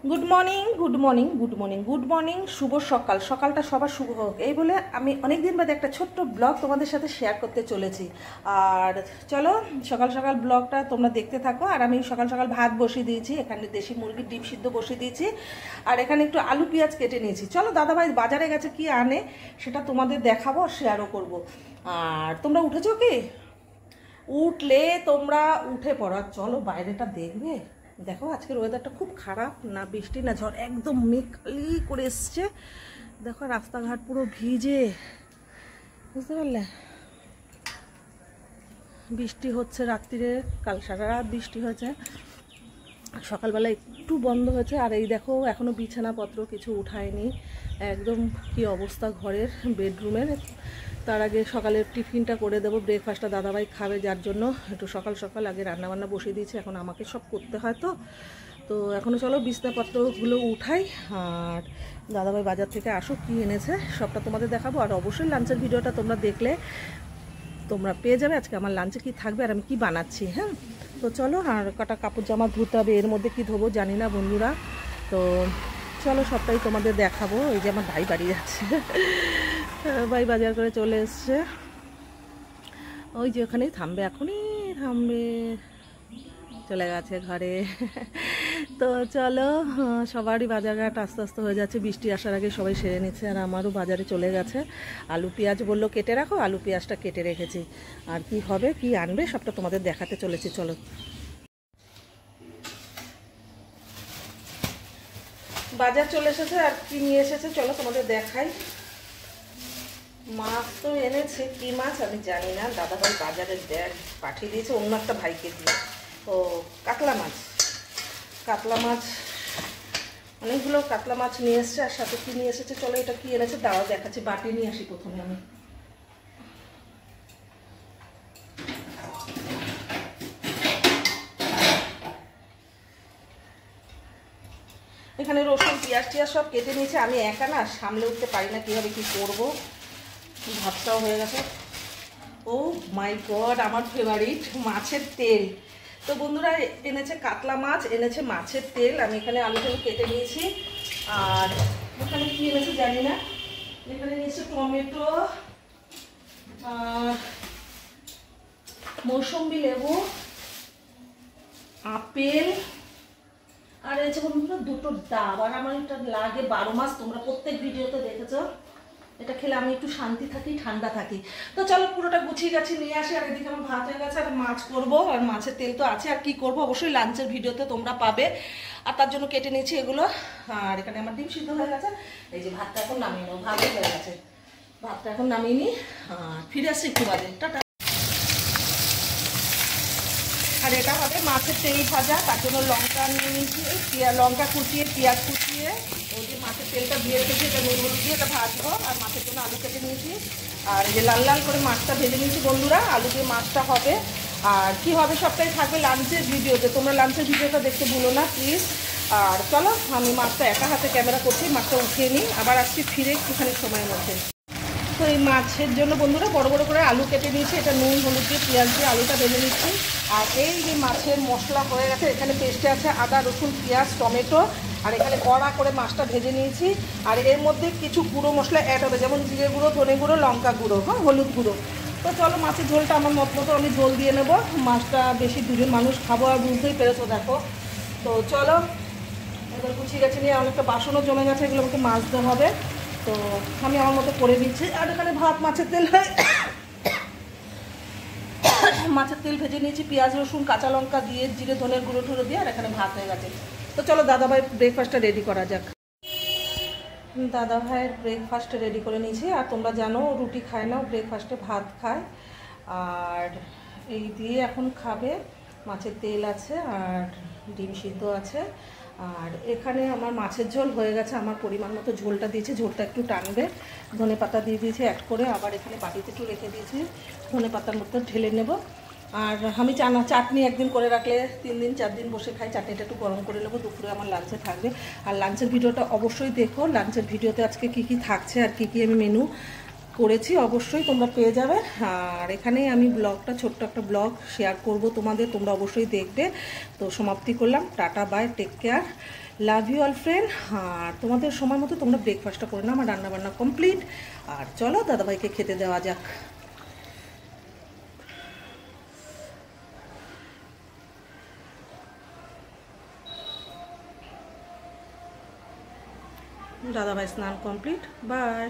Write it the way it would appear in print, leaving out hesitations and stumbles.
Good morning good morning good morning good morning, শুভ সকাল। সকালটা সবার শুভ হোক এই বলে আমি অনেক দিন বাদে একটা ছোট্ট ব্লগ তোমাদের সাথে শেয়ার করতে চলেছি। আর চলো সকাল সকাল ব্লগটা তোমরা দেখতে থাকো। আর আমি সকাল সকাল ভাত বসিয়ে দিয়েছি, এখানে দেশি মুরগির ডিম সিদ্ধ বসিয়ে দিয়েছি, আর এখানে একটু আলু পেঁয়াজ কেটে নিয়েছি। চলো দাদাভাই বাজারে গেছে, কি আনে সেটা তোমাদের দেখাবো, শেয়ারও করব। আর তোমরা উঠেছো কি? উঠলে তোমরা উঠে পড়ো, চলো বাইরেটা দেখবে। দেখো আজকের ওয়েদারটা খুব খারাপ, না বৃষ্টি না ঝড়, একদম মেঘালি করে এসছে। দেখো রাস্তাঘাট পুরো ভিজে, বুঝতে পারলে? বৃষ্টি হচ্ছে রাত্রিরে, কাল সারা রাত বৃষ্টি হয়েছে, সকালবেলা একটু বন্ধ হয়েছে। আর এই দেখো এখনও বিছানাপত্র কিছু উঠায়নি, একদম কি অবস্থা ঘরের, বেডরুমের। তার আগে সকালের টিফিনটা করে দেবো, ব্রেকফাস্টটা দাদাভাই খাবে, যার জন্য একটু সকাল সকাল আগে রান্নাবান্না বসিয়ে দিয়েছি। এখন আমাকে সব করতে হয়, তো এখনও চলো বিছনাপত্রগুলো উঠাই। আর দাদাভাই বাজার থেকে আসুক, কী এনেছে সবটা তোমাদের দেখাবো। আর অবশ্যই লাঞ্চের ভিডিওটা তোমরা দেখলে তোমরা পেয়ে যাবে আজকে আমার লাঞ্চে কী থাকবে আর আমি কী বানাচ্ছি। হ্যাঁ, তো চলো। আর কটা কাপড় জামা ধুতে হবে, এর মধ্যে কী ধোবো জানি না বন্ধুরা। তো চলো সবটাই তোমাদের দেখাবো। এই যে আমার ভাই বাড়ি যাচ্ছে, ভাই বাজার করে চলে এসছে, ওই যে ওখানেই থামবে, এখনই থামবে, চলে গেছে ঘরে। তো চলো, সবারই বাজারঘাট আস্তে আস্তে হয়ে যাচ্ছে, বৃষ্টি আসার আগে সবাই সেরে নিচ্ছে। আর আমারও বাজারে চলে গেছে। আলু পেঁয়াজ বললো কেটে রাখো, আলু পেঁয়াজটা কেটে রেখেছি। আর কি হবে কি আনবে সবটা তোমাদের দেখাতে চলেছি। চলো বাজার চলে এসেছে, আর কি নিয়ে এসেছে চলো তোমাদের দেখাই। মাছ তো এনেছে, কি মাছ আমি জানি না, দাদাভাই বাজারের ব্যাগ পাঠিয়ে দিয়েছে অন্য একটা ভাইকে দিয়ে। ও কাতলা মাছ, কাতলা মাছ, অনেকগুলো কাতলা মাছ নিয়ে এসছে। আর সাথে কি নিয়ে এসেছে চলো, এটা কি এনেছে দাও দেখাচ্ছি। বাটি নিয়ে আসি প্রথমে আমি। এখানে রসুন পেঁয়াজ টিয়াজ সব কেটে নিয়েছে, আমি একা না সামলে উঠতে পারি না, কীভাবে কী করবো। ভাতটাও হয়ে গেছে। ও মাই গড, আমার ফেভারিট মাছের তেল। তো বন্ধুরা এনেছে কাতলা মাছ, এনেছে মাছের তেল। আমি এখানে আলুগুলো কেটে নিয়েছি। আর এখানে কি এনেছে জানি না, এখানে নিয়েছে টমেটো, মৌসম্বি লেবু, আপেল, আর এনেছে বন্ধুরা দুটো ডাব। আর আমার এটা লাগে 12 মাস, তোমরা প্রত্যেক ভিডিওতে দেখেছো। এটা খেলে আমি একটু শান্তি থাকি, ঠান্ডা থাকি। তো চলো পুরোটা গুছিয়ে গাছি নিয়ে আসি। আর এদিকে আমার ভাত হয়ে গেছে, আর মাছ করবো, আর মাছের তেল তো আছে। আর কি করব অবশ্যই লাঞ্চের ভিডিওতে তোমরা পাবে। আর তার জন্য কেটে নিয়েছি এগুলো। আর এখানে আমার ডিম সিদ্ধ হয়ে গেছে। এই যে ভাতটা এখন নামিয়ে নেবো, ভাত হয়ে গেছে, ভাতটা এখন নামিয়ে নিই। ফিরে আসছি একটু বাদে, টাটা। আর এটা হবে মাছের তেল ভাজা, তার জন্য লঙ্কা নিয়ে নিয়েছি, লঙ্কা কুচিয়ে পেঁয়াজ কুচিয়ে ওই যে মাছের তেলটা দিয়ে রেখেছি, এটা নুন হলুদ দিয়ে এটা ভাজবো। আর মাছের জন্য আলু কেটে নিয়েছি, আর এই যে লাল লাল করে মাছটা ভেজে নিয়েছি বন্ধুরা। আলু দিয়ে মাছটা হবে। আর কি হবে সবটাই থাকবে লাঞ্চের ভিডিওতে, তোমরা লাঞ্চের ভিডিওটা দেখতে ভুলো না প্লিজ। আর চলো আমি মাছটা একা হাতে ক্যামেরা করছি, মাছটা উঠিয়ে নিই, আবার আসছি ফিরে একটুখানি সময়ের মধ্যে। তো এই মাছের জন্য বন্ধুরা বড় বড় করে আলু কেটে নিয়েছি, এটা নুন হলুদ দিয়ে পেঁয়াজ দিয়ে আলুটা ভেজে নিচ্ছি। আর এই যে মাছের মশলা হয়ে গেছে, এখানে পেস্টে আছে আদা রসুন পেঁয়াজ টমেটো, আর এখানে কড়া করে মাছটা ভেজে নিয়েছি। আর এর মধ্যে কিছু গুঁড়ো মশলা অ্যাড হবে, যেমন জিরে গুঁড়ো, ধনে গুঁড়ো, লঙ্কা গুঁড়ো, হ্যাঁ হলুদ গুঁড়ো। তো চলো মাছের ঝোলটা আমার মতো আমি ঝোল দিয়ে নেবো। মাছটা বেশি দুজন মানুষ খাবো, আর বুঝতেই পেরেছো দেখো। তো চলো এবার গুছিয়ে গেছে নিয়ে, অনেকটা বাসনও জমে গেছে, এগুলো আমাকে মাজতে হবে। তো আমি আমার মতো করে দিচ্ছি। আর এখানে ভাত মাছের তেল মাছের তেল ভেজে নিয়েছি, পেঁয়াজ রসুন কাঁচা লঙ্কা দিয়ে জিরে ধনের গুঁড়ো টুড়ো দিয়ে, আর এখানে ভাত হয়ে গেছে। তো চলো দাদাভাইয়ের ব্রেকফাস্টটা রেডি করা যাক। দাদাভাইয়ের ব্রেকফাস্ট রেডি করে নিয়েছি। আর তোমরা জানো রুটি খায় না, ব্রেকফাস্টে ভাত খায়। আর এই দিয়ে এখন খাবে, মাছের তেল আছে আর ডিম সিদ্ধ আছে। আর এখানে আমার মাছের ঝোল হয়ে গেছে, আমার পরিমাণ মতো ঝোলটা দিয়েছি, ঝোলটা একটু টানবে। ধনে পাতা দিয়ে দিয়েছি অ্যাড করে, আবার এখানে বাটিতে একটু রেখে দিয়েছি, ধনে পাতার মধ্যে ঢেলে নেব। আর আমি চাটনি একদিন করে রাখলে 3 দিন 4 দিন বসে খাই, চাটনিটা একটু গরম করে নেবো, দুপুরে আমার লাঞ্চে থাকবে। আর লাঞ্চের ভিডিওটা অবশ্যই দেখো, লাঞ্চের ভিডিওতে আজকে কি কি থাকছে আর কি কি আমি মেনু করেছি অবশ্যই তোমরা পেয়ে যাবে। আর এখানেই আমি ব্লগটা ছোট্ট একটা ব্লগ শেয়ার করব তোমাদের, তোমরা অবশ্যই দেখবে। তো সমাপ্তি করলাম, tata bye, take care. Love you all friend. আর তোমাদের সময় মতো তোমরা ব্রেকফাস্টটা করে নাও, আমার রান্নাবান্না কমপ্লিট। আর চলো দাদাভাইকে খেতে দেওয়া যাক। দাদাভাই স্নান কমপ্লিট, বাই।